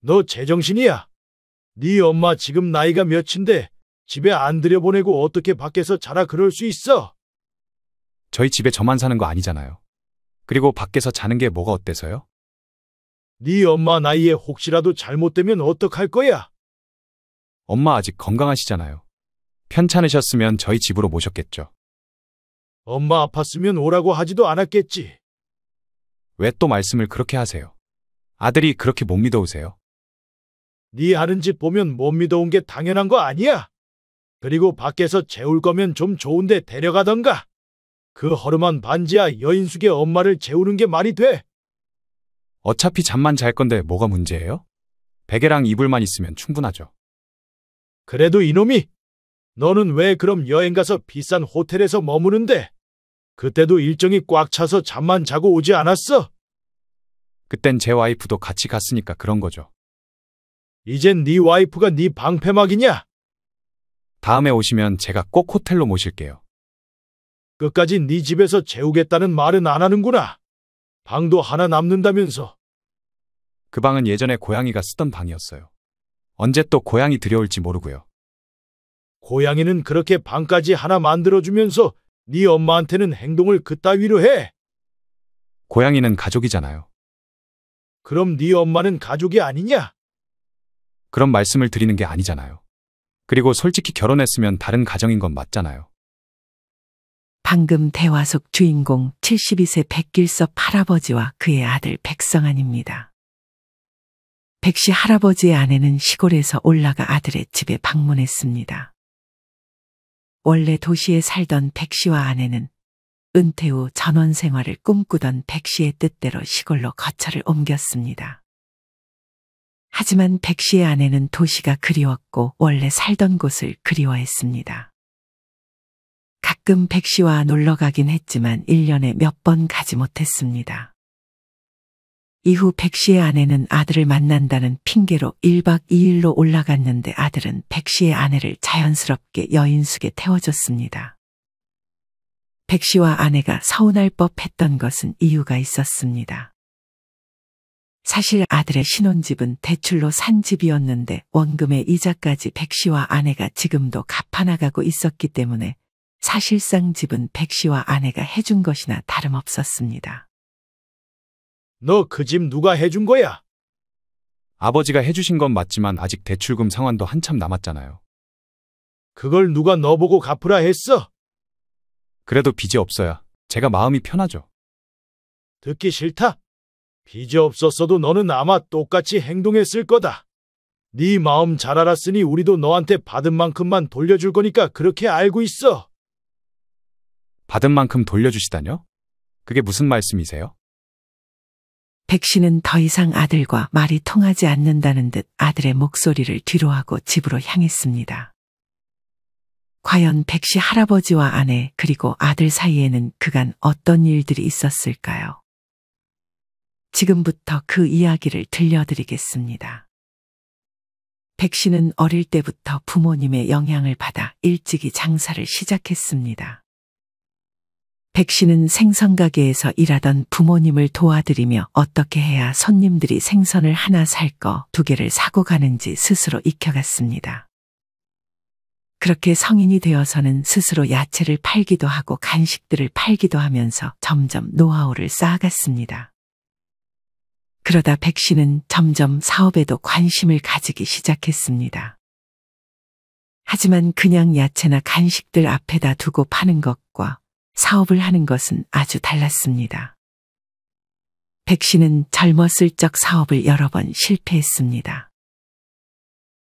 너 제정신이야? 네 엄마 지금 나이가 몇인데 집에 안 들여보내고 어떻게 밖에서 자라 그럴 수 있어? 저희 집에 저만 사는 거 아니잖아요. 그리고 밖에서 자는 게 뭐가 어때서요? 네 엄마 나이에 혹시라도 잘못되면 어떡할 거야? 엄마 아직 건강하시잖아요. 편찮으셨으면 저희 집으로 모셨겠죠. 엄마 아팠으면 오라고 하지도 않았겠지. 왜 또 말씀을 그렇게 하세요? 아들이 그렇게 못 믿어오세요? 네 하는 짓 보면 못 믿어온 게 당연한 거 아니야? 그리고 밖에서 재울 거면 좀 좋은데 데려가던가. 그 허름한 반지하 여인숙의 엄마를 재우는 게 말이 돼? 어차피 잠만 잘 건데 뭐가 문제예요? 베개랑 이불만 있으면 충분하죠. 그래도 이놈이, 너는 왜 그럼 여행 가서 비싼 호텔에서 머무는데? 그때도 일정이 꽉 차서 잠만 자고 오지 않았어? 그땐 제 와이프도 같이 갔으니까 그런 거죠. 이젠 네 와이프가 네 방패막이냐? 다음에 오시면 제가 꼭 호텔로 모실게요. 끝까지 네 집에서 재우겠다는 말은 안 하는구나. 방도 하나 남는다면서. 그 방은 예전에 고양이가 쓰던 방이었어요. 언제 또 고양이 들여올지 모르고요. 고양이는 그렇게 방까지 하나 만들어주면서 네 엄마한테는 행동을 그따위로 해. 고양이는 가족이잖아요. 그럼 네 엄마는 가족이 아니냐? 그런 말씀을 드리는 게 아니잖아요. 그리고 솔직히 결혼했으면 다른 가정인 건 맞잖아요. 방금 대화 속 주인공 72세 백길섭 할아버지와 그의 아들 백성안입니다. 백씨 할아버지의 아내는 시골에서 올라가 아들의 집에 방문했습니다. 원래 도시에 살던 백씨와 아내는 은퇴 후 전원 생활을 꿈꾸던 백씨의 뜻대로 시골로 거처를 옮겼습니다. 하지만 백씨의 아내는 도시가 그리웠고 원래 살던 곳을 그리워했습니다. 가끔 백씨와 놀러 가긴 했지만 1년에 몇 번 가지 못했습니다. 이후 백씨의 아내는 아들을 만난다는 핑계로 1박 2일로 올라갔는데 아들은 백씨의 아내를 자연스럽게 여인숙에 태워줬습니다. 백씨와 아내가 서운할 법했던 것은 이유가 있었습니다. 사실 아들의 신혼집은 대출로 산 집이었는데 원금의 이자까지 백씨와 아내가 지금도 갚아나가고 있었기 때문에 사실상 집은 백씨와 아내가 해준 것이나 다름없었습니다. 너 그 집 누가 해준 거야? 아버지가 해주신 건 맞지만 아직 대출금 상환도 한참 남았잖아요. 그걸 누가 너보고 갚으라 했어? 그래도 빚이 없어야 제가 마음이 편하죠. 듣기 싫다. 빚이 없었어도 너는 아마 똑같이 행동했을 거다. 네 마음 잘 알았으니 우리도 너한테 받은 만큼만 돌려줄 거니까 그렇게 알고 있어. 받은 만큼 돌려주시다뇨? 그게 무슨 말씀이세요? 백씨는 더 이상 아들과 말이 통하지 않는다는 듯 아들의 목소리를 뒤로하고 집으로 향했습니다. 과연 백씨 할아버지와 아내 그리고 아들 사이에는 그간 어떤 일들이 있었을까요? 지금부터 그 이야기를 들려드리겠습니다. 백씨는 어릴 때부터 부모님의 영향을 받아 일찍이 장사를 시작했습니다. 백씨는 생선가게에서 일하던 부모님을 도와드리며 어떻게 해야 손님들이 생선을 하나 살 거 2개를 사고 가는지 스스로 익혀갔습니다. 그렇게 성인이 되어서는 스스로 야채를 팔기도 하고 간식들을 팔기도 하면서 점점 노하우를 쌓아갔습니다. 그러다 백씨는 점점 사업에도 관심을 가지기 시작했습니다. 하지만 그냥 야채나 간식들 앞에다 두고 파는 것과 사업을 하는 것은 아주 달랐습니다. 백씨는 젊었을 적 사업을 여러 번 실패했습니다.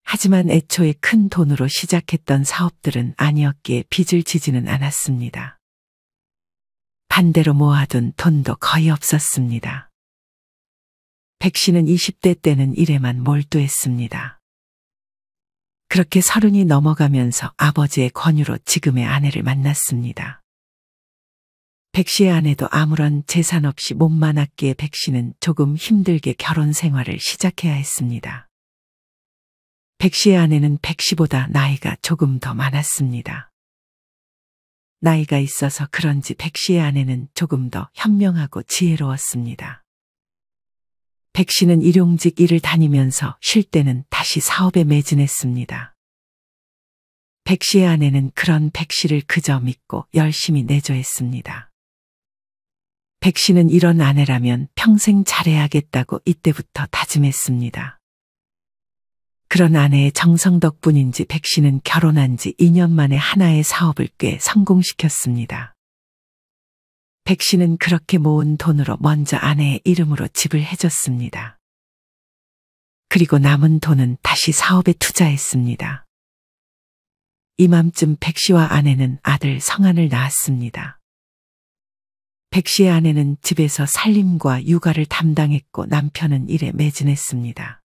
하지만 애초에 큰 돈으로 시작했던 사업들은 아니었기에 빚을 지지는 않았습니다. 반대로 모아둔 돈도 거의 없었습니다. 백씨는 20대 때는 일에만 몰두했습니다. 그렇게 30이 넘어가면서 아버지의 권유로 지금의 아내를 만났습니다. 백씨의 아내도 아무런 재산 없이 몸만 아끼에 백씨는 조금 힘들게 결혼 생활을 시작해야 했습니다. 백씨의 아내는 백씨보다 나이가 조금 더 많았습니다. 나이가 있어서 그런지 백씨의 아내는 조금 더 현명하고 지혜로웠습니다. 백 씨는 일용직 일을 다니면서 쉴 때는 다시 사업에 매진했습니다. 백 씨의 아내는 그런 백 씨를 그저 믿고 열심히 내조했습니다. 백 씨는 이런 아내라면 평생 잘해야겠다고 이때부터 다짐했습니다. 그런 아내의 정성 덕분인지 백 씨는 결혼한 지 2년 만에 하나의 사업을 꽤 성공시켰습니다. 백 씨는 그렇게 모은 돈으로 먼저 아내의 이름으로 집을 해줬습니다. 그리고 남은 돈은 다시 사업에 투자했습니다. 이맘쯤 백 씨와 아내는 아들 성한을 낳았습니다. 백 씨의 아내는 집에서 살림과 육아를 담당했고 남편은 일에 매진했습니다.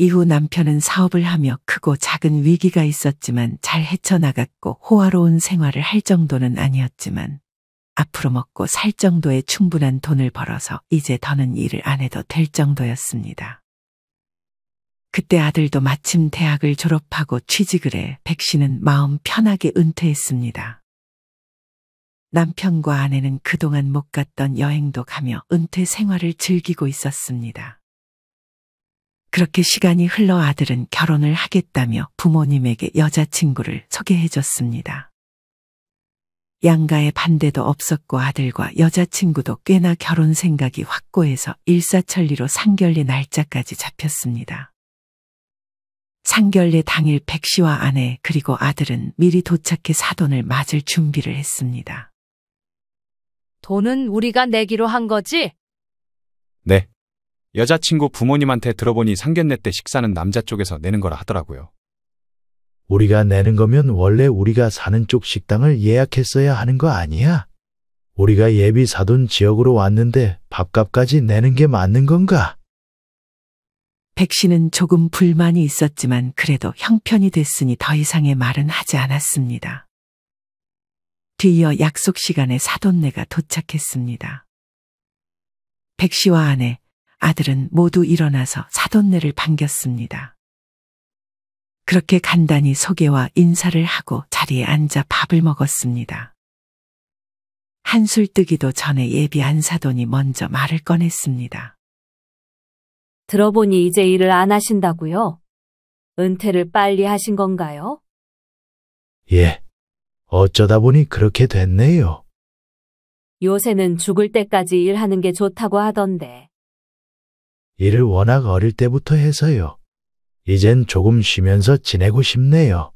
이후 남편은 사업을 하며 크고 작은 위기가 있었지만 잘 헤쳐나갔고 호화로운 생활을 할 정도는 아니었지만 앞으로 먹고 살 정도의 충분한 돈을 벌어서 이제 더는 일을 안 해도 될 정도였습니다. 그때 아들도 마침 대학을 졸업하고 취직을 해 백 씨는 마음 편하게 은퇴했습니다. 남편과 아내는 그동안 못 갔던 여행도 가며 은퇴 생활을 즐기고 있었습니다. 그렇게 시간이 흘러 아들은 결혼을 하겠다며 부모님에게 여자친구를 소개해줬습니다. 양가의 반대도 없었고 아들과 여자친구도 꽤나 결혼 생각이 확고해서 일사천리로 상견례 날짜까지 잡혔습니다. 상견례 당일 백 씨와 아내 그리고 아들은 미리 도착해 사돈을 맞을 준비를 했습니다. 돈은 우리가 내기로 한 거지? 네. 여자친구 부모님한테 들어보니 상견례 때 식사는 남자 쪽에서 내는 거라 하더라고요. 우리가 내는 거면 원래 우리가 사는 쪽 식당을 예약했어야 하는 거 아니야? 우리가 예비 사돈 지역으로 왔는데 밥값까지 내는 게 맞는 건가? 백 씨는 조금 불만이 있었지만 그래도 형편이 됐으니 더 이상의 말은 하지 않았습니다. 뒤이어 약속 시간에 사돈네가 도착했습니다. 백 씨와 아내, 아들은 모두 일어나서 사돈네를 반겼습니다. 그렇게 간단히 소개와 인사를 하고 자리에 앉아 밥을 먹었습니다. 한술 뜨기도 전에 예비 안사돈이 먼저 말을 꺼냈습니다. 들어보니 이제 일을 안 하신다고요? 은퇴를 빨리 하신 건가요? 예. 어쩌다 보니 그렇게 됐네요. 요새는 죽을 때까지 일하는 게 좋다고 하던데. 일을 워낙 어릴 때부터 해서요. 이젠 조금 쉬면서 지내고 싶네요.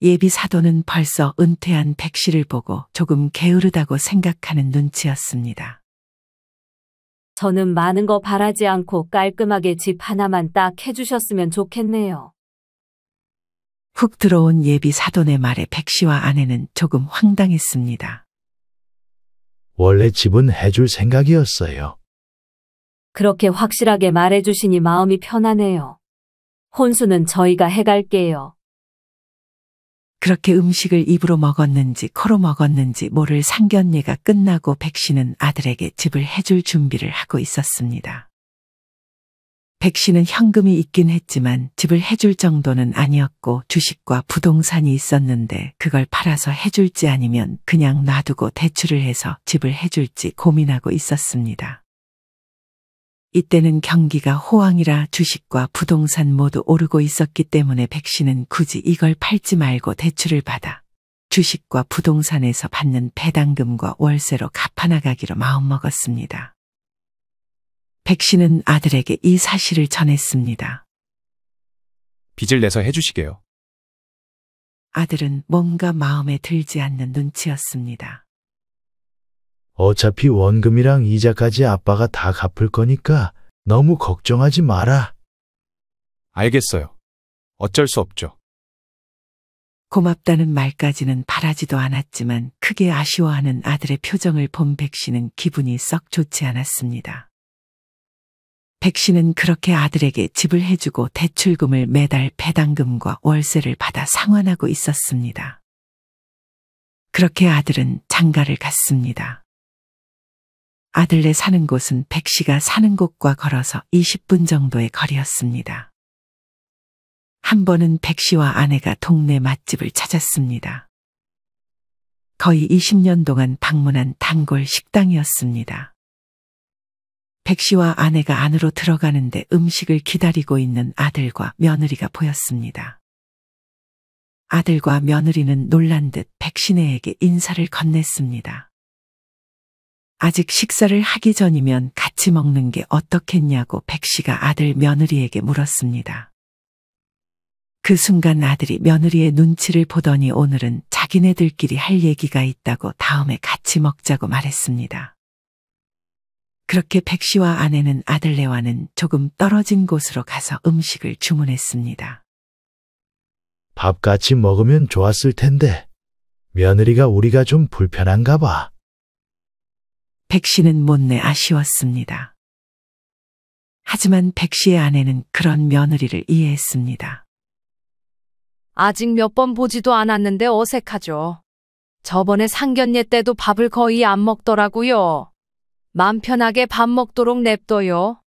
예비 사돈은 벌써 은퇴한 백 씨를 보고 조금 게으르다고 생각하는 눈치였습니다. 저는 많은 거 바라지 않고 깔끔하게 집 하나만 딱 해주셨으면 좋겠네요. 훅 들어온 예비 사돈의 말에 백 씨와 아내는 조금 황당했습니다. 원래 집은 해줄 생각이었어요. 그렇게 확실하게 말해주시니 마음이 편하네요. 혼수는 저희가 해갈게요. 그렇게 음식을 입으로 먹었는지 코로 먹었는지 모를 상견례가 끝나고 백 씨는 아들에게 집을 해줄 준비를 하고 있었습니다. 백 씨는 현금이 있긴 했지만 집을 해줄 정도는 아니었고 주식과 부동산이 있었는데 그걸 팔아서 해줄지 아니면 그냥 놔두고 대출을 해서 집을 해줄지 고민하고 있었습니다. 이때는 경기가 호황이라 주식과 부동산 모두 오르고 있었기 때문에 백 씨는 굳이 이걸 팔지 말고 대출을 받아 주식과 부동산에서 받는 배당금과 월세로 갚아나가기로 마음먹었습니다. 백 씨는 아들에게 이 사실을 전했습니다. 빚을 내서 해주시게요. 아들은 뭔가 마음에 들지 않는 눈치였습니다. 어차피 원금이랑 이자까지 아빠가 다 갚을 거니까 너무 걱정하지 마라. 알겠어요. 어쩔 수 없죠. 고맙다는 말까지는 바라지도 않았지만 크게 아쉬워하는 아들의 표정을 본 백 씨는 기분이 썩 좋지 않았습니다. 백 씨는 그렇게 아들에게 집을 해주고 대출금을 매달 배당금과 월세를 받아 상환하고 있었습니다. 그렇게 아들은 장가를 갔습니다. 아들네 사는 곳은 백 씨가 사는 곳과 걸어서 20분 정도의 거리였습니다. 한 번은 백 씨와 아내가 동네 맛집을 찾았습니다. 거의 20년 동안 방문한 단골 식당이었습니다. 백 씨와 아내가 안으로 들어가는데 음식을 기다리고 있는 아들과 며느리가 보였습니다. 아들과 며느리는 놀란 듯 백신애에게 인사를 건넸습니다. 아직 식사를 하기 전이면 같이 먹는 게 어떻겠냐고 백 씨가 아들 며느리에게 물었습니다. 그 순간 아들이 며느리의 눈치를 보더니 오늘은 자기네들끼리 할 얘기가 있다고 다음에 같이 먹자고 말했습니다. 그렇게 백 씨와 아내는 아들네와는 조금 떨어진 곳으로 가서 음식을 주문했습니다. 밥 같이 먹으면 좋았을 텐데 며느리가 우리가 좀 불편한가 봐. 백 씨는 못내 아쉬웠습니다. 하지만 백 씨의 아내는 그런 며느리를 이해했습니다. 아직 몇 번 보지도 않았는데 어색하죠. 저번에 상견례 때도 밥을 거의 안 먹더라고요. 맘 편하게 밥 먹도록 냅둬요.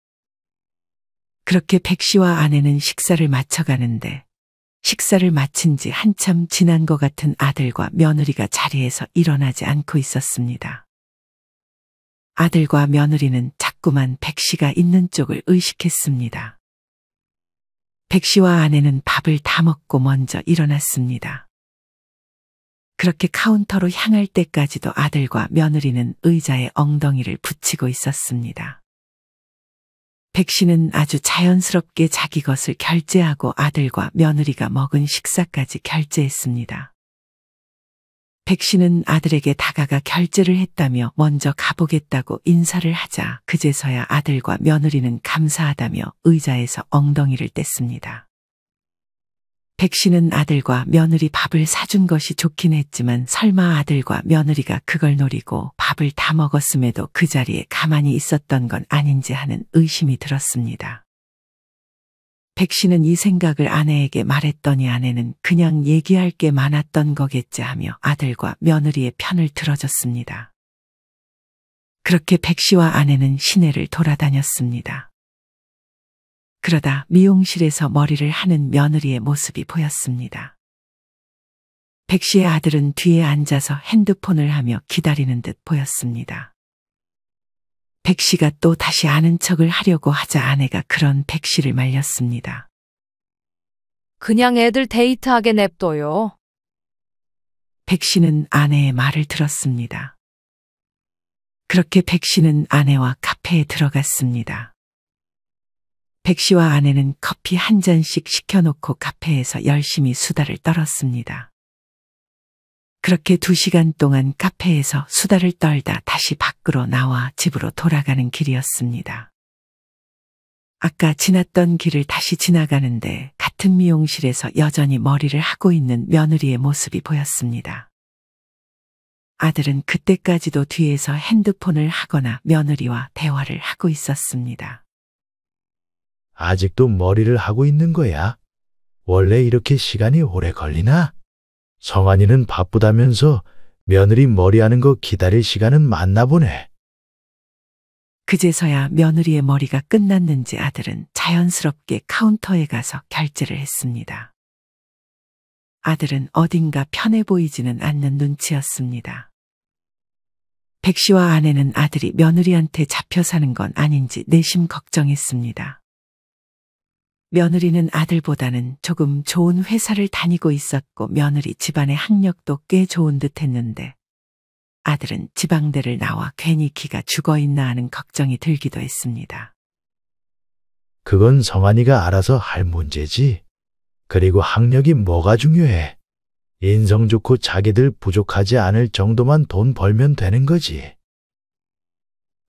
그렇게 백 씨와 아내는 식사를 마쳐가는데 식사를 마친 지 한참 지난 것 같은 아들과 며느리가 자리에서 일어나지 않고 있었습니다. 아들과 며느리는 자꾸만 백 씨가 있는 쪽을 의식했습니다. 백 씨와 아내는 밥을 다 먹고 먼저 일어났습니다. 그렇게 카운터로 향할 때까지도 아들과 며느리는 의자에 엉덩이를 붙이고 있었습니다. 백 씨는 아주 자연스럽게 자기 것을 결제하고 아들과 며느리가 먹은 식사까지 결제했습니다. 백 씨는 아들에게 다가가 결제를 했다며 먼저 가보겠다고 인사를 하자 그제서야 아들과 며느리는 감사하다며 의자에서 엉덩이를 뗐습니다. 백 씨는 아들과 며느리 밥을 사준 것이 좋긴 했지만 설마 아들과 며느리가 그걸 노리고 밥을 다 먹었음에도 그 자리에 가만히 있었던 건 아닌지 하는 의심이 들었습니다. 백 씨는 이 생각을 아내에게 말했더니 아내는 그냥 얘기할 게 많았던 거겠지 하며 아들과 며느리의 편을 들어줬습니다. 그렇게 백 씨와 아내는 시내를 돌아다녔습니다. 그러다 미용실에서 머리를 하는 며느리의 모습이 보였습니다. 백 씨의 아들은 뒤에 앉아서 핸드폰을 하며 기다리는 듯 보였습니다. 백 씨가 또 다시 아는 척을 하려고 하자 아내가 그런 백 씨를 말렸습니다. 그냥 애들 데이트하게 냅둬요. 백 씨는 아내의 말을 들었습니다. 그렇게 백 씨는 아내와 카페에 들어갔습니다. 백 씨와 아내는 커피 한 잔씩 시켜놓고 카페에서 열심히 수다를 떨었습니다. 그렇게 2시간 동안 카페에서 수다를 떨다 다시 밖으로 나와 집으로 돌아가는 길이었습니다. 아까 지났던 길을 다시 지나가는데 같은 미용실에서 여전히 머리를 하고 있는 며느리의 모습이 보였습니다. 아들은 그때까지도 뒤에서 핸드폰을 하거나 며느리와 대화를 하고 있었습니다. 아직도 머리를 하고 있는 거야? 원래 이렇게 시간이 오래 걸리나? 성환이는 바쁘다면서 며느리 머리하는 거 기다릴 시간은 많나 보네. 그제서야 며느리의 머리가 끝났는지 아들은 자연스럽게 카운터에 가서 결제를 했습니다. 아들은 어딘가 편해 보이지는 않는 눈치였습니다. 백 씨와 아내는 아들이 며느리한테 잡혀 사는 건 아닌지 내심 걱정했습니다. 며느리는 아들보다는 조금 좋은 회사를 다니고 있었고 며느리 집안의 학력도 꽤 좋은 듯 했는데 아들은 지방대를 나와 괜히 기가 죽어있나 하는 걱정이 들기도 했습니다. 그건 성환이가 알아서 할 문제지. 그리고 학력이 뭐가 중요해. 인성 좋고 자기들 부족하지 않을 정도만 돈 벌면 되는 거지.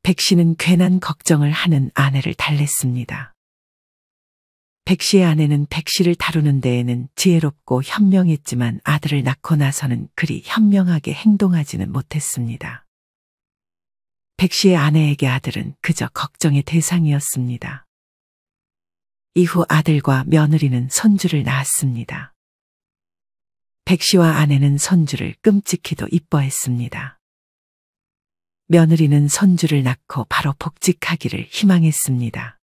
백 씨는 괜한 걱정을 하는 아내를 달랬습니다. 백 씨의 아내는 백 씨를 다루는 데에는 지혜롭고 현명했지만 아들을 낳고 나서는 그리 현명하게 행동하지는 못했습니다. 백 씨의 아내에게 아들은 그저 걱정의 대상이었습니다. 이후 아들과 며느리는 손주를 낳았습니다. 백 씨와 아내는 손주를 끔찍히도 이뻐했습니다. 며느리는 손주를 낳고 바로 복직하기를 희망했습니다.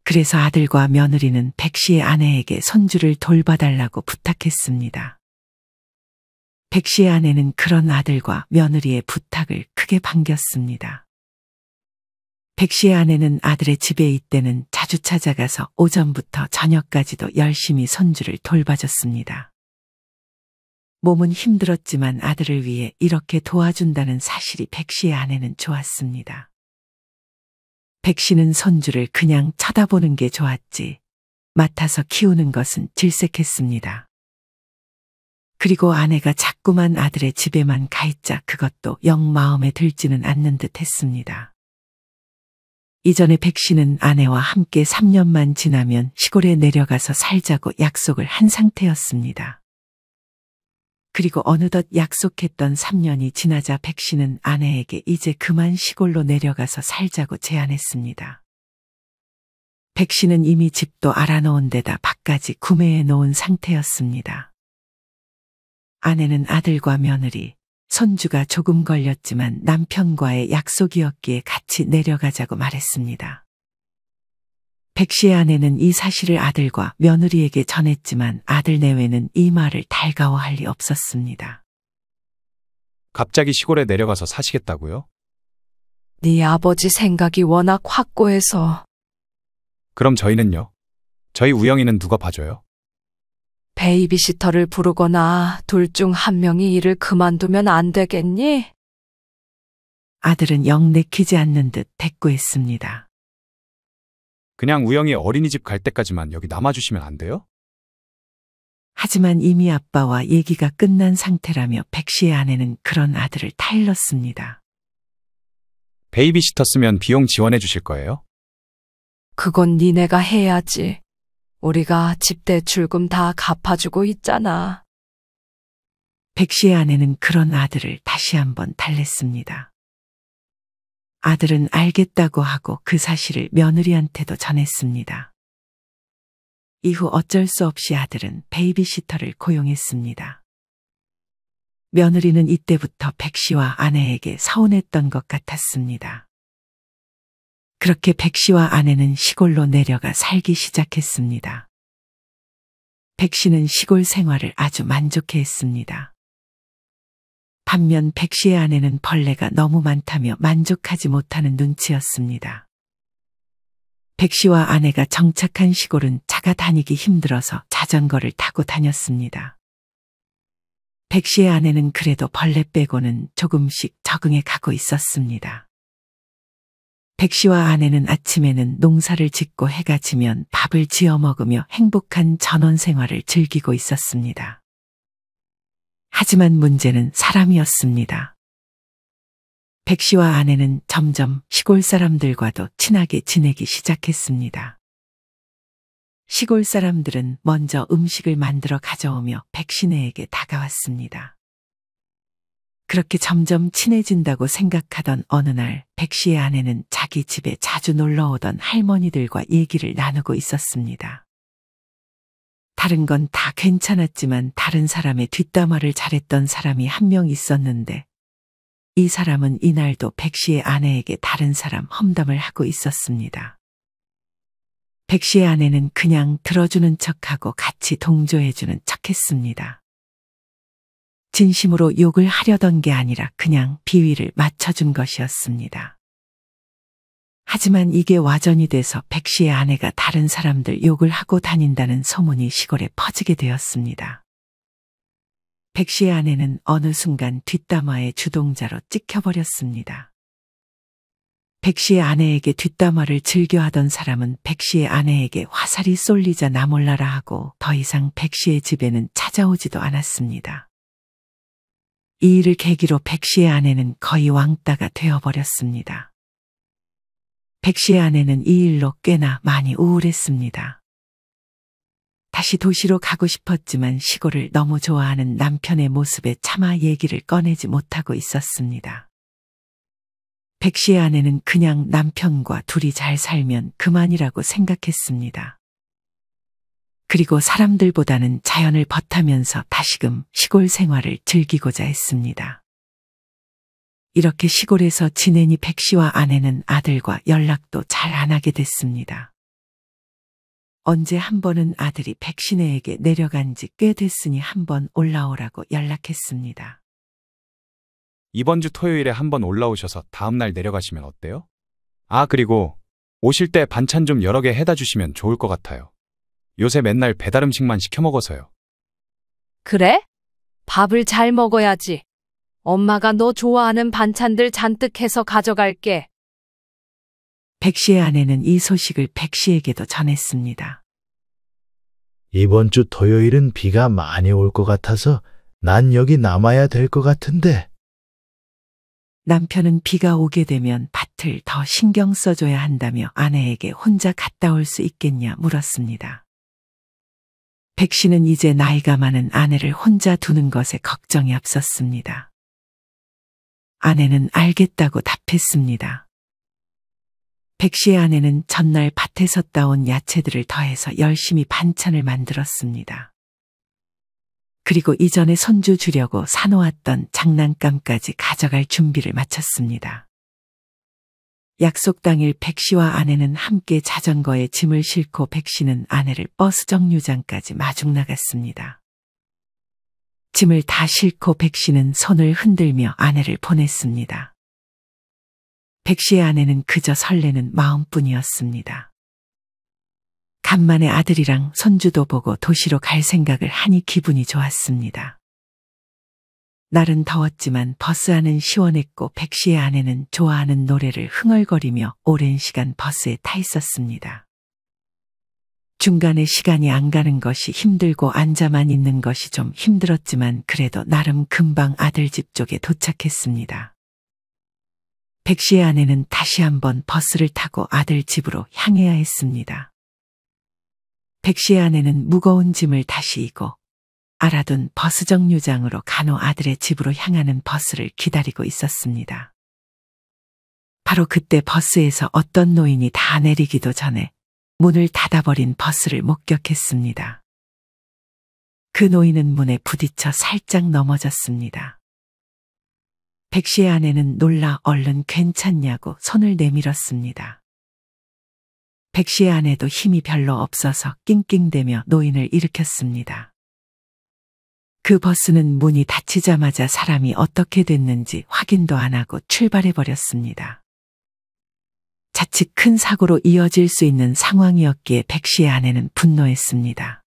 그래서 아들과 며느리는 백 씨의 아내에게 손주를 돌봐달라고 부탁했습니다. 백 씨의 아내는 그런 아들과 며느리의 부탁을 크게 반겼습니다. 백 씨의 아내는 아들의 집에 있때는 자주 찾아가서 오전부터 저녁까지도 열심히 손주를 돌봐줬습니다. 몸은 힘들었지만 아들을 위해 이렇게 도와준다는 사실이 백 씨의 아내는 좋았습니다. 백 씨는 손주를 그냥 쳐다보는 게 좋았지 맡아서 키우는 것은 질색했습니다. 그리고 아내가 자꾸만 아들의 집에만 가 있자 그것도 영 마음에 들지는 않는 듯 했습니다. 이전에 백 씨는 아내와 함께 3년만 지나면 시골에 내려가서 살자고 약속을 한 상태였습니다. 그리고 어느덧 약속했던 3년이 지나자 백 씨는 아내에게 이제 그만 시골로 내려가서 살자고 제안했습니다. 백 씨는 이미 집도 알아놓은 데다 밭까지 구매해 놓은 상태였습니다. 아내는 아들과 며느리, 손주가 조금 걸렸지만 남편과의 약속이었기에 같이 내려가자고 말했습니다. 백 씨의 아내는 이 사실을 아들과 며느리에게 전했지만 아들 내외는 이 말을 달가워할 리 없었습니다. 갑자기 시골에 내려가서 사시겠다고요? 네 아버지 생각이 워낙 확고해서 그럼 저희는요? 저희 우영이는 누가 봐줘요? 베이비시터를 부르거나 둘 중 한 명이 일을 그만두면 안 되겠니? 아들은 영 내키지 않는 듯 대꾸했습니다. 그냥 우영이 어린이집 갈 때까지만 여기 남아주시면 안 돼요? 하지만 이미 아빠와 얘기가 끝난 상태라며 백 씨의 아내는 그런 아들을 타일렀습니다. 베이비시터 쓰면 비용 지원해 주실 거예요? 그건 니네가 해야지. 우리가 집 대출금 다 갚아주고 있잖아. 백 씨의 아내는 그런 아들을 다시 한번 달랬습니다. 아들은 알겠다고 하고 그 사실을 며느리한테도 전했습니다. 이후 어쩔 수 없이 아들은 베이비시터를 고용했습니다. 며느리는 이때부터 백 씨와 아내에게 서운했던 것 같았습니다. 그렇게 백 씨와 아내는 시골로 내려가 살기 시작했습니다. 백 씨는 시골 생활을 아주 만족해했습니다. 반면 백 씨의 아내는 벌레가 너무 많다며 만족하지 못하는 눈치였습니다. 백 씨와 아내가 정착한 시골은 차가 다니기 힘들어서 자전거를 타고 다녔습니다. 백 씨의 아내는 그래도 벌레 빼고는 조금씩 적응해 가고 있었습니다. 백 씨와 아내는 아침에는 농사를 짓고 해가 지면 밥을 지어 먹으며 행복한 전원 생활을 즐기고 있었습니다. 하지만 문제는 사람이었습니다. 백 씨와 아내는 점점 시골 사람들과도 친하게 지내기 시작했습니다. 시골 사람들은 먼저 음식을 만들어 가져오며 백 씨네에게 다가왔습니다. 그렇게 점점 친해진다고 생각하던 어느 날 백 씨의 아내는 자기 집에 자주 놀러 오던 할머니들과 얘기를 나누고 있었습니다. 다른 건 다 괜찮았지만 다른 사람의 뒷담화를 잘했던 사람이 한 명 있었는데 이 사람은 이날도 백 씨의 아내에게 다른 사람 험담을 하고 있었습니다. 백 씨의 아내는 그냥 들어주는 척하고 같이 동조해주는 척했습니다. 진심으로 욕을 하려던 게 아니라 그냥 비위를 맞춰준 것이었습니다. 하지만 이게 와전이 돼서 백 씨의 아내가 다른 사람들 욕을 하고 다닌다는 소문이 시골에 퍼지게 되었습니다. 백 씨의 아내는 어느 순간 뒷담화의 주동자로 찍혀버렸습니다. 백 씨의 아내에게 뒷담화를 즐겨하던 사람은 백 씨의 아내에게 화살이 쏠리자 나 몰라라 하고 더 이상 백 씨의 집에는 찾아오지도 않았습니다. 이 일을 계기로 백 씨의 아내는 거의 왕따가 되어버렸습니다. 백 씨의 아내는 이 일로 꽤나 많이 우울했습니다. 다시 도시로 가고 싶었지만 시골을 너무 좋아하는 남편의 모습에 차마 얘기를 꺼내지 못하고 있었습니다. 백 씨의 아내는 그냥 남편과 둘이 잘 살면 그만이라고 생각했습니다. 그리고 사람들보다는 자연을 벗하면서 다시금 시골 생활을 즐기고자 했습니다. 이렇게 시골에서 지내니 백 씨와 아내는 아들과 연락도 잘 안 하게 됐습니다. 언제 한 번은 아들이 백 씨네에게 내려간 지 꽤 됐으니 한번 올라오라고 연락했습니다. 이번 주 토요일에 한번 올라오셔서 다음 날 내려가시면 어때요? 아, 그리고 오실 때 반찬 좀 여러 개 해다 주시면 좋을 것 같아요. 요새 맨날 배달 음식만 시켜 먹어서요. 그래? 밥을 잘 먹어야지. 엄마가 너 좋아하는 반찬들 잔뜩 해서 가져갈게. 백 씨의 아내는 이 소식을 백 씨에게도 전했습니다. 이번 주 토요일은 비가 많이 올 것 같아서 난 여기 남아야 될 것 같은데. 남편은 비가 오게 되면 밭을 더 신경 써줘야 한다며 아내에게 혼자 갔다 올 수 있겠냐 물었습니다. 백 씨는 이제 나이가 많은 아내를 혼자 두는 것에 걱정이 앞섰습니다. 아내는 알겠다고 답했습니다. 백 씨의 아내는 전날 밭에서 따온 야채들을 더해서 열심히 반찬을 만들었습니다. 그리고 이전에 손주 주려고 사놓았던 장난감까지 가져갈 준비를 마쳤습니다. 약속 당일 백 씨와 아내는 함께 자전거에 짐을 싣고 백 씨는 아내를 버스 정류장까지 마중 나갔습니다. 짐을 다 싣고 백 씨는 손을 흔들며 아내를 보냈습니다. 백 씨의 아내는 그저 설레는 마음뿐이었습니다. 간만에 아들이랑 손주도 보고 도시로 갈 생각을 하니 기분이 좋았습니다. 날은 더웠지만 버스 안은 시원했고 백 씨의 아내는 좋아하는 노래를 흥얼거리며 오랜 시간 버스에 타 있었습니다. 중간에 시간이 안 가는 것이 힘들고 앉아만 있는 것이 좀 힘들었지만 그래도 나름 금방 아들 집 쪽에 도착했습니다. 백 씨의 아내는 다시 한번 버스를 타고 아들 집으로 향해야 했습니다. 백 씨의 아내는 무거운 짐을 다시 이고 알아둔 버스 정류장으로 간호 아들의 집으로 향하는 버스를 기다리고 있었습니다. 바로 그때 버스에서 어떤 노인이 다 내리기도 전에 문을 닫아버린 버스를 목격했습니다. 그 노인은 문에 부딪혀 살짝 넘어졌습니다. 백 씨의 아내는 놀라 얼른 괜찮냐고 손을 내밀었습니다. 백 씨의 아내도 힘이 별로 없어서 낑낑대며 노인을 일으켰습니다. 그 버스는 문이 닫히자마자 사람이 어떻게 됐는지 확인도 안 하고 출발해버렸습니다. 자칫 큰 사고로 이어질 수 있는 상황이었기에 백 씨의 아내는 분노했습니다.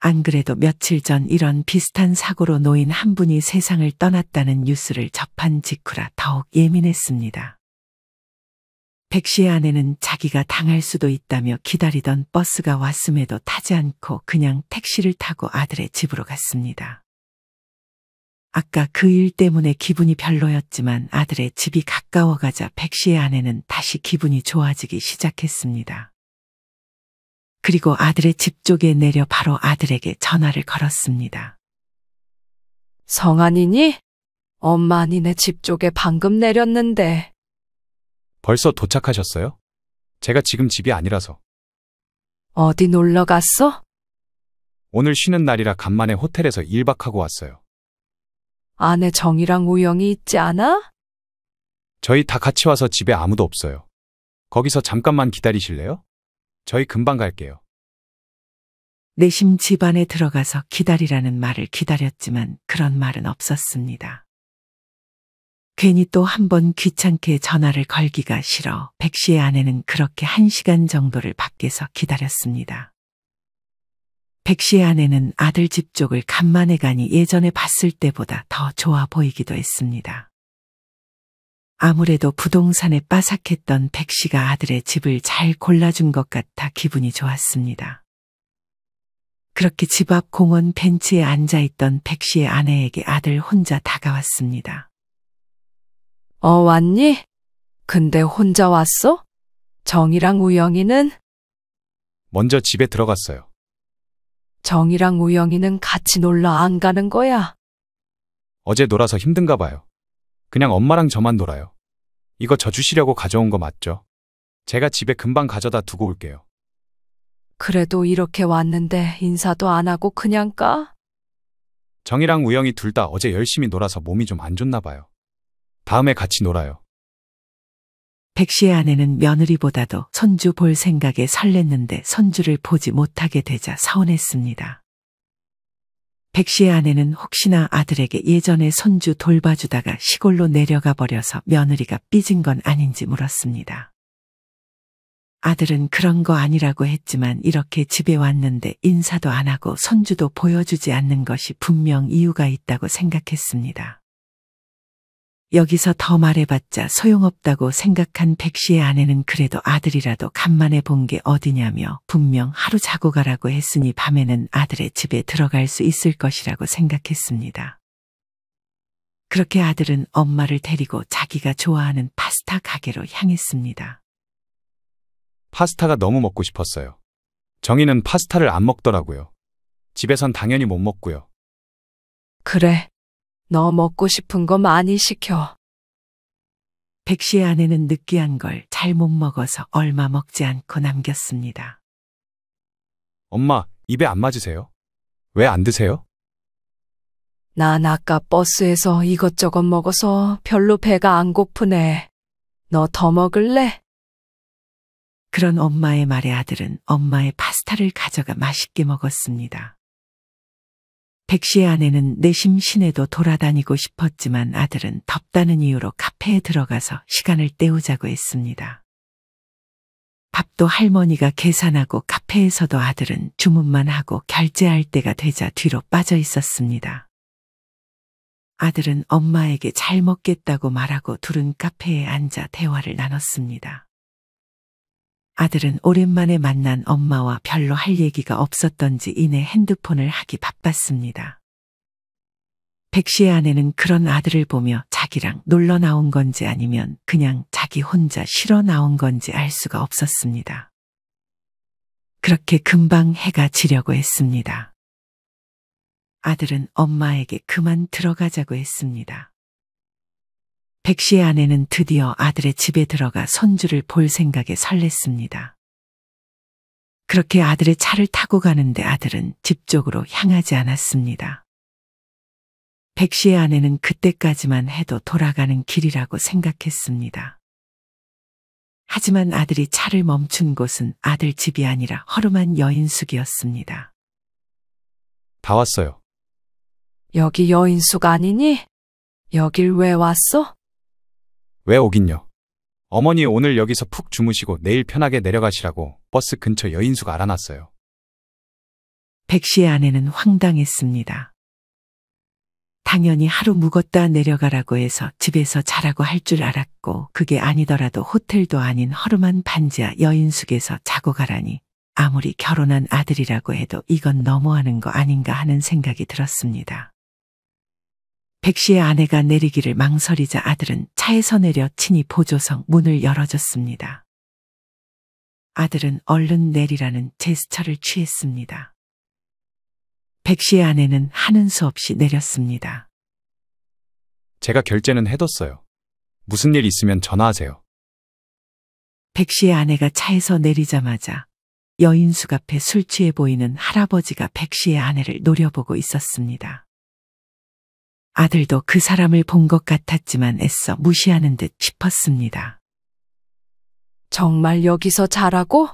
안 그래도 며칠 전 이런 비슷한 사고로 노인 한 분이 세상을 떠났다는 뉴스를 접한 직후라 더욱 예민했습니다. 백 씨의 아내는 자기가 당할 수도 있다며 기다리던 버스가 왔음에도 타지 않고 그냥 택시를 타고 아들의 집으로 갔습니다. 아까 그 일 때문에 기분이 별로였지만 아들의 집이 가까워가자 백 씨의 아내는 다시 기분이 좋아지기 시작했습니다. 그리고 아들의 집 쪽에 내려 바로 아들에게 전화를 걸었습니다. 성환이니? 엄마 니네 집 쪽에 방금 내렸는데. 벌써 도착하셨어요? 제가 지금 집이 아니라서. 어디 놀러 갔어? 오늘 쉬는 날이라 간만에 호텔에서 1박하고 왔어요. 아내 정이랑 우영이 있지 않아? 저희 다 같이 와서 집에 아무도 없어요. 거기서 잠깐만 기다리실래요? 저희 금방 갈게요. 내심 집 안에 들어가서 기다리라는 말을 기다렸지만 그런 말은 없었습니다. 괜히 또 한 번 귀찮게 전화를 걸기가 싫어 백 씨의 아내는 그렇게 1시간 정도를 밖에서 기다렸습니다. 백 씨의 아내는 아들 집 쪽을 간만에 가니 예전에 봤을 때보다 더 좋아 보이기도 했습니다. 아무래도 부동산에 빠삭했던 백 씨가 아들의 집을 잘 골라준 것 같아 기분이 좋았습니다. 그렇게 집 앞 공원 벤치에 앉아있던 백 씨의 아내에게 아들 혼자 다가왔습니다. 왔니? 근데 혼자 왔어? 정이랑 우영이는? 먼저 집에 들어갔어요. 정이랑 우영이는 같이 놀러 안 가는 거야? 어제 놀아서 힘든가 봐요. 그냥 엄마랑 저만 놀아요. 이거 저 주시려고 가져온 거 맞죠? 제가 집에 금방 가져다 두고 올게요. 그래도 이렇게 왔는데 인사도 안 하고 그냥 가? 정이랑 우영이 둘 다 어제 열심히 놀아서 몸이 좀 안 좋나 봐요. 다음에 같이 놀아요. 백 씨의 아내는 며느리보다도 손주 볼 생각에 설렜는데 손주를 보지 못하게 되자 서운했습니다. 백 씨의 아내는 혹시나 아들에게 예전에 손주 돌봐주다가 시골로 내려가 버려서 며느리가 삐진 건 아닌지 물었습니다. 아들은 그런 거 아니라고 했지만 이렇게 집에 왔는데 인사도 안 하고 손주도 보여주지 않는 것이 분명 이유가 있다고 생각했습니다. 여기서 더 말해봤자 소용없다고 생각한 백 씨의 아내는 그래도 아들이라도 간만에 본 게 어디냐며 분명 하루 자고 가라고 했으니 밤에는 아들의 집에 들어갈 수 있을 것이라고 생각했습니다. 그렇게 아들은 엄마를 데리고 자기가 좋아하는 파스타 가게로 향했습니다. 파스타가 너무 먹고 싶었어요. 정희는 파스타를 안 먹더라고요. 집에선 당연히 못 먹고요. 그래. 너 먹고 싶은 거 많이 시켜. 백 씨의 아내는 느끼한 걸 잘 못 먹어서 얼마 먹지 않고 남겼습니다. 엄마, 입에 안 맞으세요? 왜 안 드세요? 난 아까 버스에서 이것저것 먹어서 별로 배가 안 고프네. 너 더 먹을래? 그런 엄마의 말에 아들은 엄마의 파스타를 가져가 맛있게 먹었습니다. 백 씨의 아내는 내심 시내도 돌아다니고 싶었지만 아들은 덥다는 이유로 카페에 들어가서 시간을 때우자고 했습니다. 밥도 할머니가 계산하고 카페에서도 아들은 주문만 하고 결제할 때가 되자 뒤로 빠져 있었습니다. 아들은 엄마에게 잘 먹겠다고 말하고 둘은 카페에 앉아 대화를 나눴습니다. 아들은 오랜만에 만난 엄마와 별로 할 얘기가 없었던지 이내 핸드폰을 하기 바빴습니다. 백 씨의 아내는 그런 아들을 보며 자기랑 놀러 나온 건지 아니면 그냥 자기 혼자 쉬러 나온 건지 알 수가 없었습니다. 그렇게 금방 해가 지려고 했습니다. 아들은 엄마에게 그만 들어가자고 했습니다. 백 씨의 아내는 드디어 아들의 집에 들어가 손주를 볼 생각에 설렜습니다. 그렇게 아들의 차를 타고 가는데 아들은 집 쪽으로 향하지 않았습니다. 백 씨의 아내는 그때까지만 해도 돌아가는 길이라고 생각했습니다. 하지만 아들이 차를 멈춘 곳은 아들 집이 아니라 허름한 여인숙이었습니다. 다 왔어요. 여기 여인숙 아니니? 여길 왜 왔어? 왜 오긴요? 어머니 오늘 여기서 푹 주무시고 내일 편하게 내려가시라고 버스 근처 여인숙 알아놨어요. 백 씨의 아내는 황당했습니다. 당연히 하루 묵었다 내려가라고 해서 집에서 자라고 할 줄 알았고 그게 아니더라도 호텔도 아닌 허름한 반지하 여인숙에서 자고 가라니 아무리 결혼한 아들이라고 해도 이건 너무하는 거 아닌가 하는 생각이 들었습니다. 백 씨의 아내가 내리기를 망설이자 아들은 차에서 내려 친히 보조석 문을 열어줬습니다. 아들은 얼른 내리라는 제스처를 취했습니다. 백 씨의 아내는 하는 수 없이 내렸습니다. 제가 결제는 해뒀어요. 무슨 일 있으면 전화하세요. 백 씨의 아내가 차에서 내리자마자 여인숙 앞에 술 취해 보이는 할아버지가 백 씨의 아내를 노려보고 있었습니다. 아들도 그 사람을 본 것 같았지만 애써 무시하는 듯 싶었습니다. 정말 여기서 자라고?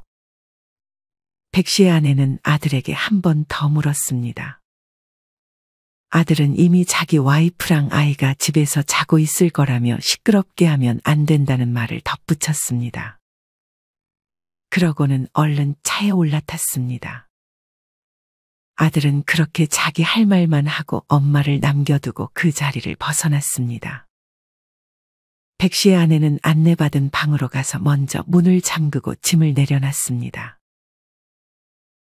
백 씨의 아내는 아들에게 한 번 더 물었습니다. 아들은 이미 자기 와이프랑 아이가 집에서 자고 있을 거라며 시끄럽게 하면 안 된다는 말을 덧붙였습니다. 그러고는 얼른 차에 올라탔습니다. 아들은 그렇게 자기 할 말만 하고 엄마를 남겨두고 그 자리를 벗어났습니다. 백 씨의 아내는 안내받은 방으로 가서 먼저 문을 잠그고 짐을 내려놨습니다.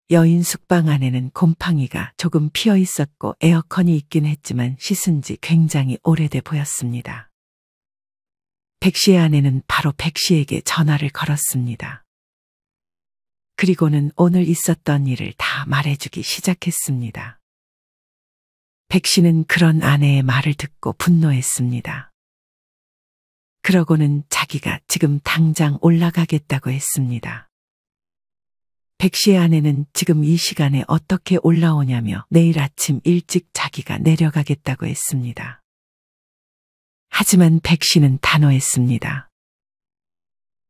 여인 숙방 안에는 곰팡이가 조금 피어 있었고 에어컨이 있긴 했지만 씻은 지 굉장히 오래돼 보였습니다. 백 씨의 아내는 바로 백 씨에게 전화를 걸었습니다. 그리고는 오늘 있었던 일을 다 말해주기 시작했습니다. 백 씨는 그런 아내의 말을 듣고 분노했습니다. 그러고는 자기가 지금 당장 올라가겠다고 했습니다. 백 씨의 아내는 지금 이 시간에 어떻게 올라오냐며 내일 아침 일찍 자기가 내려가겠다고 했습니다. 하지만 백 씨는 단호했습니다.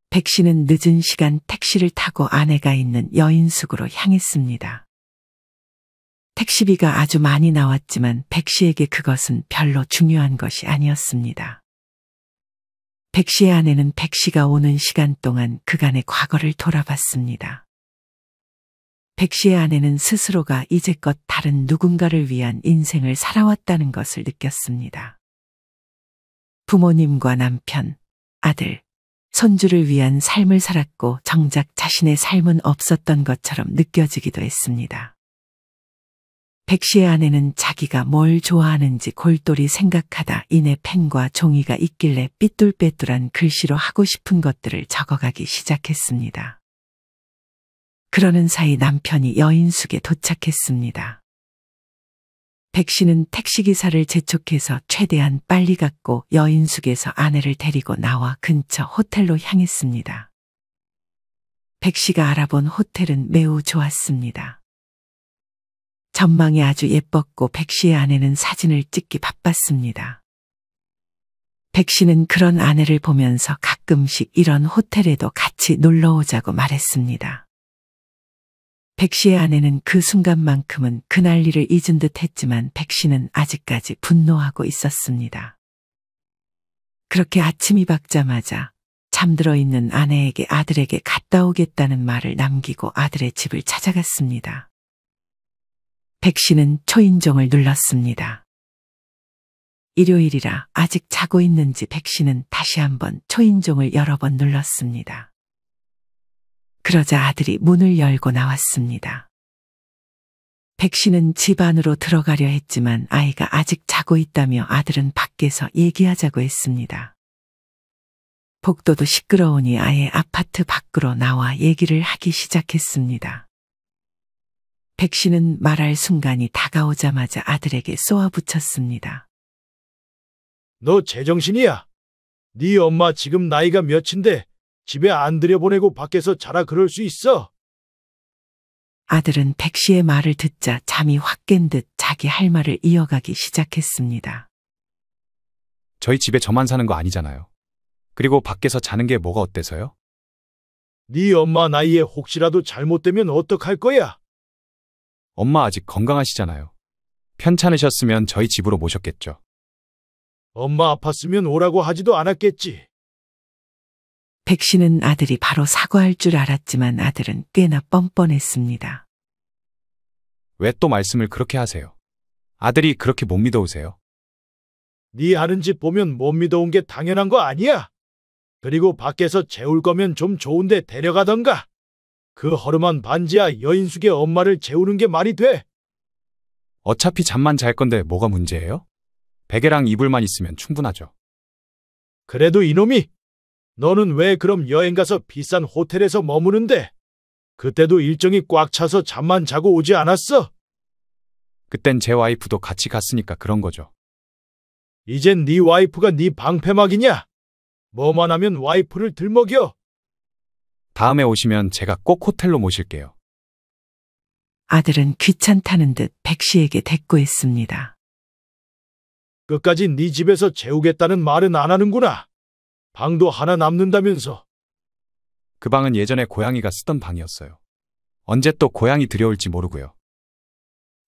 백 씨는 늦은 시간 택시를 타고 아내가 있는 여인숙으로 향했습니다. 택시비가 아주 많이 나왔지만 백 씨에게 그것은 별로 중요한 것이 아니었습니다. 백 씨의 아내는 백 씨가 오는 시간 동안 그간의 과거를 돌아봤습니다. 백 씨의 아내는 스스로가 이제껏 다른 누군가를 위한 인생을 살아왔다는 것을 느꼈습니다. 부모님과 남편, 아들, 손주를 위한 삶을 살았고 정작 자신의 삶은 없었던 것처럼 느껴지기도 했습니다. 백 씨의 아내는 자기가 뭘 좋아하는지 골똘히 생각하다 이내 펜과 종이가 있길래 삐뚤빼뚤한 글씨로 하고 싶은 것들을 적어가기 시작했습니다. 그러는 사이 남편이 여인숙에 도착했습니다. 백 씨는 택시기사를 재촉해서 최대한 빨리 갔고 여인숙에서 아내를 데리고 나와 근처 호텔로 향했습니다. 백 씨가 알아본 호텔은 매우 좋았습니다. 전망이 아주 예뻤고 백 씨의 아내는 사진을 찍기 바빴습니다. 백 씨는 그런 아내를 보면서 가끔씩 이런 호텔에도 같이 놀러 오자고 말했습니다. 백 씨의 아내는 그 순간만큼은 그날 일을 잊은 듯 했지만 백 씨는 아직까지 분노하고 있었습니다. 그렇게 아침이 밝자마자 잠들어 있는 아내에게 아들에게 갔다 오겠다는 말을 남기고 아들의 집을 찾아갔습니다. 백 씨는 초인종을 눌렀습니다. 일요일이라 아직 자고 있는지 백 씨는 다시 한번 초인종을 여러 번 눌렀습니다. 그러자 아들이 문을 열고 나왔습니다. 백 씨는 집 안으로 들어가려 했지만 아이가 아직 자고 있다며 아들은 밖에서 얘기하자고 했습니다. 복도도 시끄러우니 아예 아파트 밖으로 나와 얘기를 하기 시작했습니다. 백 씨는 말할 순간이 다가오자마자 아들에게 쏘아붙였습니다. 너 제정신이야? 네 엄마 지금 나이가 몇인데 집에 안 들여보내고 밖에서 자라 그럴 수 있어? 아들은 백 씨의 말을 듣자 잠이 확 깬 듯 자기 할 말을 이어가기 시작했습니다. 저희 집에 저만 사는 거 아니잖아요. 그리고 밖에서 자는 게 뭐가 어때서요? 네 엄마 나이에 혹시라도 잘못되면 어떡할 거야? 엄마 아직 건강하시잖아요. 편찮으셨으면 저희 집으로 모셨겠죠. 엄마 아팠으면 오라고 하지도 않았겠지. 백 씨는 아들이 바로 사과할 줄 알았지만 아들은 꽤나 뻔뻔했습니다. 왜 또 말씀을 그렇게 하세요? 아들이 그렇게 못 믿어오세요? 네 하는 짓 보면 못 믿어온 게 당연한 거 아니야? 그리고 밖에서 재울 거면 좀 좋은데 데려가던가. 그 허름한 반지하 여인숙의 엄마를 재우는 게 말이 돼? 어차피 잠만 잘 건데 뭐가 문제예요? 베개랑 이불만 있으면 충분하죠. 그래도 이놈이 너는 왜 그럼 여행 가서 비싼 호텔에서 머무는데? 그때도 일정이 꽉 차서 잠만 자고 오지 않았어? 그땐 제 와이프도 같이 갔으니까 그런 거죠. 이젠 네 와이프가 네 방패막이냐? 뭐만 하면 와이프를 들먹여. 다음에 오시면 제가 꼭 호텔로 모실게요. 아들은 귀찮다는 듯 백 씨에게 대꾸했습니다. 끝까지 네 집에서 재우겠다는 말은 안 하는구나. 방도 하나 남는다면서. 그 방은 예전에 고양이가 쓰던 방이었어요. 언제 또 고양이 들여올지 모르고요.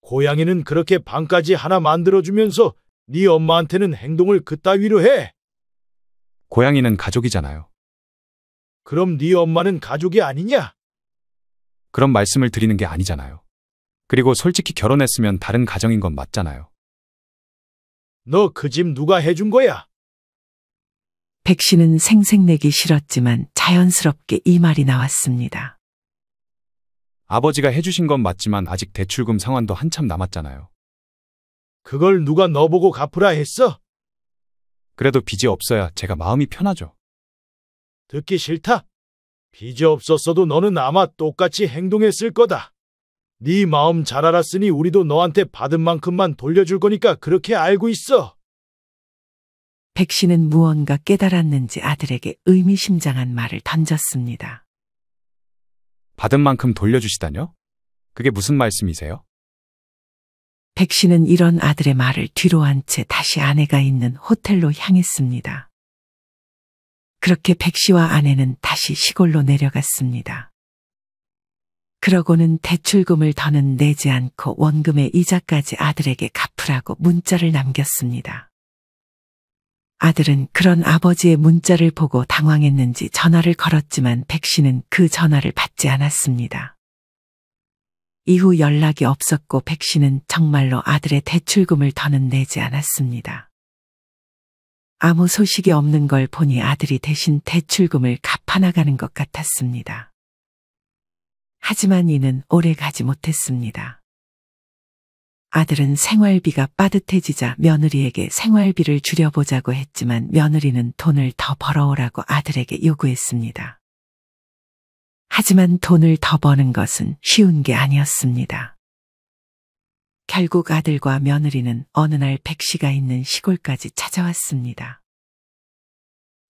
고양이는 그렇게 방까지 하나 만들어주면서 네 엄마한테는 행동을 그따위로 해. 고양이는 가족이잖아요. 그럼 네 엄마는 가족이 아니냐? 그런 말씀을 드리는 게 아니잖아요. 그리고 솔직히 결혼했으면 다른 가정인 건 맞잖아요. 너 그 집 누가 해준 거야? 백 씨는 생색내기 싫었지만 자연스럽게 이 말이 나왔습니다. 아버지가 해주신 건 맞지만 아직 대출금 상환도 한참 남았잖아요. 그걸 누가 너보고 갚으라 했어? 그래도 빚이 없어야 제가 마음이 편하죠. 듣기 싫다. 빚이 없었어도 너는 아마 똑같이 행동했을 거다. 네 마음 잘 알았으니 우리도 너한테 받은 만큼만 돌려줄 거니까 그렇게 알고 있어. 백 씨는 무언가 깨달았는지 아들에게 의미심장한 말을 던졌습니다. 받은 만큼 돌려주시다뇨? 그게 무슨 말씀이세요? 백 씨는 이런 아들의 말을 뒤로 한 채 다시 아내가 있는 호텔로 향했습니다. 그렇게 백 씨와 아내는 다시 시골로 내려갔습니다. 그러고는 대출금을 더는 내지 않고 원금의 이자까지 아들에게 갚으라고 문자를 남겼습니다. 아들은 그런 아버지의 문자를 보고 당황했는지 전화를 걸었지만 백 씨는 그 전화를 받지 않았습니다. 이후 연락이 없었고 백 씨는 정말로 아들의 대출금을 더는 내지 않았습니다. 아무 소식이 없는 걸 보니 아들이 대신 대출금을 갚아나가는 것 같았습니다. 하지만 이는 오래 가지 못했습니다. 아들은 생활비가 빠듯해지자 며느리에게 생활비를 줄여보자고 했지만 며느리는 돈을 더 벌어오라고 아들에게 요구했습니다. 하지만 돈을 더 버는 것은 쉬운 게 아니었습니다. 결국 아들과 며느리는 어느 날 백 씨가 있는 시골까지 찾아왔습니다.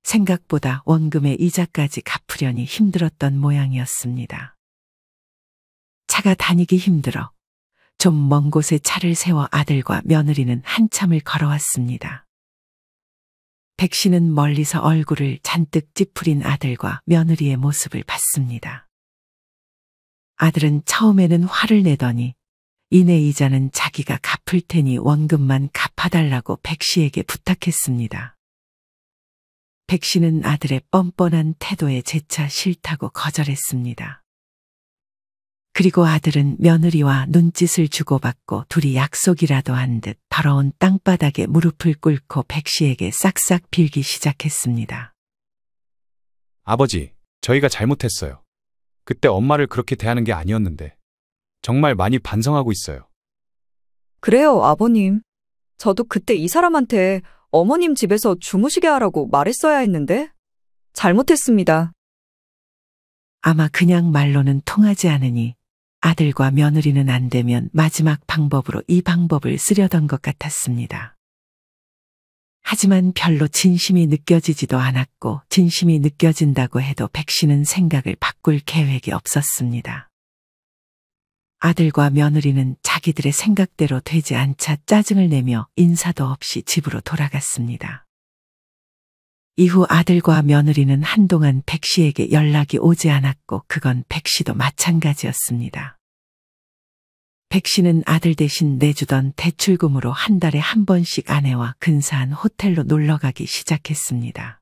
생각보다 원금의 이자까지 갚으려니 힘들었던 모양이었습니다. 차가 다니기 힘들어 좀 먼 곳에 차를 세워 아들과 며느리는 한참을 걸어왔습니다. 백 씨는 멀리서 얼굴을 잔뜩 찌푸린 아들과 며느리의 모습을 봤습니다. 아들은 처음에는 화를 내더니 이내 이자는 자기가 갚을 테니 원금만 갚아달라고 백 씨에게 부탁했습니다. 백 씨는 아들의 뻔뻔한 태도에 재차 싫다고 거절했습니다. 그리고 아들은 며느리와 눈짓을 주고받고 둘이 약속이라도 한 듯 더러운 땅바닥에 무릎을 꿇고 백 씨에게 싹싹 빌기 시작했습니다. 아버지, 저희가 잘못했어요. 그때 엄마를 그렇게 대하는 게 아니었는데. 정말 많이 반성하고 있어요. 그래요, 아버님. 저도 그때 이 사람한테 어머님 집에서 주무시게 하라고 말했어야 했는데 잘못했습니다. 아마 그냥 말로는 통하지 않으니 아들과 며느리는 안 되면 마지막 방법으로 이 방법을 쓰려던 것 같았습니다. 하지만 별로 진심이 느껴지지도 않았고 진심이 느껴진다고 해도 백 씨는 생각을 바꿀 계획이 없었습니다. 아들과 며느리는 자기들의 생각대로 되지 않자 짜증을 내며 인사도 없이 집으로 돌아갔습니다. 이후 아들과 며느리는 한동안 백 씨에게 연락이 오지 않았고 그건 백 씨도 마찬가지였습니다. 백 씨는 아들 대신 내주던 대출금으로 한 달에 한 번씩 아내와 근사한 호텔로 놀러가기 시작했습니다.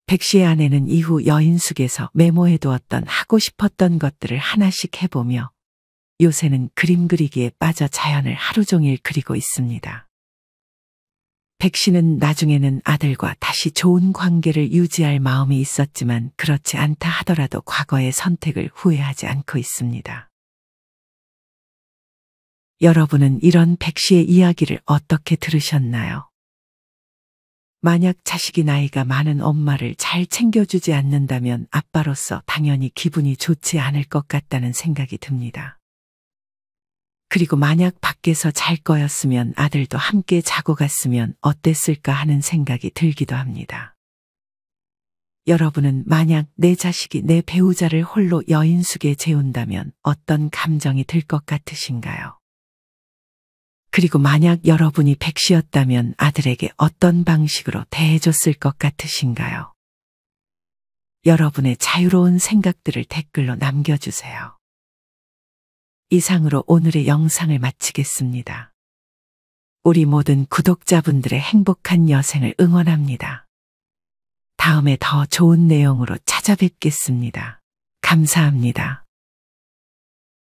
백 씨의 아내는 이후 여인숙에서 메모해두었던 하고 싶었던 것들을 하나씩 해보며 요새는 그림 그리기에 빠져 자연을 하루 종일 그리고 있습니다. 백 씨는 나중에는 아들과 다시 좋은 관계를 유지할 마음이 있었지만 그렇지 않다 하더라도 과거의 선택을 후회하지 않고 있습니다. 여러분은 이런 백 씨의 이야기를 어떻게 들으셨나요? 만약 자식이 나이가 많은 엄마를 잘 챙겨주지 않는다면 아빠로서 당연히 기분이 좋지 않을 것 같다는 생각이 듭니다. 그리고 만약 밖에서 잘 거였으면 아들도 함께 자고 갔으면 어땠을까 하는 생각이 들기도 합니다. 여러분은 만약 내 자식이 내 배우자를 홀로 여인숙에 재운다면 어떤 감정이 들 것 같으신가요? 그리고 만약 여러분이 백 씨였다면 아들에게 어떤 방식으로 대해줬을 것 같으신가요? 여러분의 자유로운 생각들을 댓글로 남겨주세요. 이상으로 오늘의 영상을 마치겠습니다. 우리 모든 구독자분들의 행복한 여생을 응원합니다. 다음에 더 좋은 내용으로 찾아뵙겠습니다. 감사합니다.